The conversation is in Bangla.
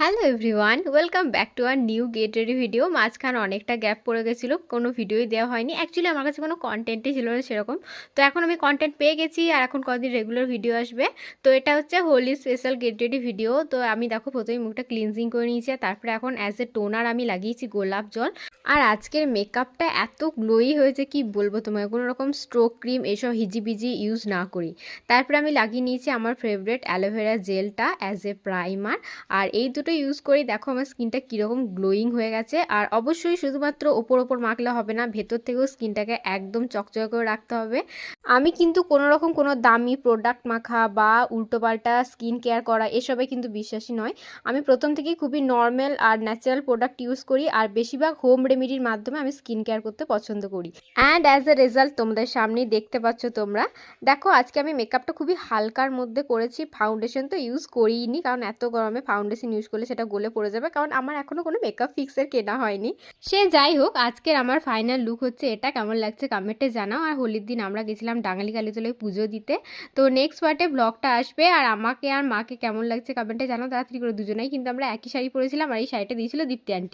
Hello everyone, welcome back to our new get ready video. মাঝখানে অনেকটা গ্যাপ পড়ে গেছিলো, কোনো ভিডিওই দেওয়া হয়নি। অ্যাকচুয়ালি আমার কাছে কোনো কন্টেন্টই ছিল না সেরকম। তো এখন আমি কন্টেন্ট পেয়ে গেছি আর এখন কদিন রেগুলার ভিডিও আসবে। তো এটা হচ্ছে Holi special get ready video. তো আমি দেখো প্রথমে মুখটা ক্লিনজিং করে নিয়েছি, আর তারপরে এখন অ্যাজ এ টোনার আমি লাগিয়েছি গোলাপ জল। আর আজকের মেকআপটা এত গ্লোই হয়েছে কি বলবো তোমায়, কোনো রকম স্ট্রোক ক্রিম এসব হিজিবিজি ইউজ না করি। তারপরে আমি লাগিয়ে নিয়েছি আমার ফেভারিট অ্যালোভেরা জেলটা অ্যাজ এ প্রাইমার। আর এই দুটো ইউজ করেই দেখো আমার স্কিনটা কীরকম গ্লোয়িং হয়ে গেছে। আর অবশ্যই শুধুমাত্র ওপর মাখলে হবে না, ভেতর থেকেও স্কিনটাকে একদম চকচকে করে রাখতে হবে। আমি কিন্তু কোনো রকম কোনো দামি প্রোডাক্ট মাখা বা উল্টোপাল্টা স্কিন কেয়ার করা এসবে কিন্তু বিশ্বাসী নয়। আমি প্রথম থেকেই খুবই নর্মাল আর ন্যাচারাল প্রোডাক্ট ইউজ করি, আর বেশিরভাগ হোম রেমেডির মাধ্যমে আমি স্কিন কেয়ার করতে পছন্দ করি। অ্যান্ড অ্যাজ এ রেজাল্ট তোমাদের সামনেই দেখতে পাচ্ছ তোমরা। দেখো আজকে আমি মেকআপটা খুবই হালকার মধ্যে করেছি, ফাউন্ডেশন তো ইউজ করিনি, কারণ এত গরমে ফাউন্ডেশন ইউজ করলে সেটা গলে পড়ে যাবে, কারণ আমার এখনও কোনো মেকআপ ফিক্সের কেনা হয়নি। সে যাই হোক, আজকের আমার ফাইনাল লুক হচ্ছে এটা। কেমন লাগছে কমেন্টে জানাও। আর হোলির দিন আমরা গেছিলাম ডাঙালি কালীতলায় পুজো দিতে। তো নেক্সট পার্টে ব্লগটা আসবে, আর আমাকে আর মাকে কেমন লাগছে কমেন্টে জানাও তাড়াতাড়ি করে। দুজনেই কিন্তু আমরা একই শাড়ি পরেছিলাম, আর এই শাড়িটা দিয়েছিল দীপ্তি আন্টি।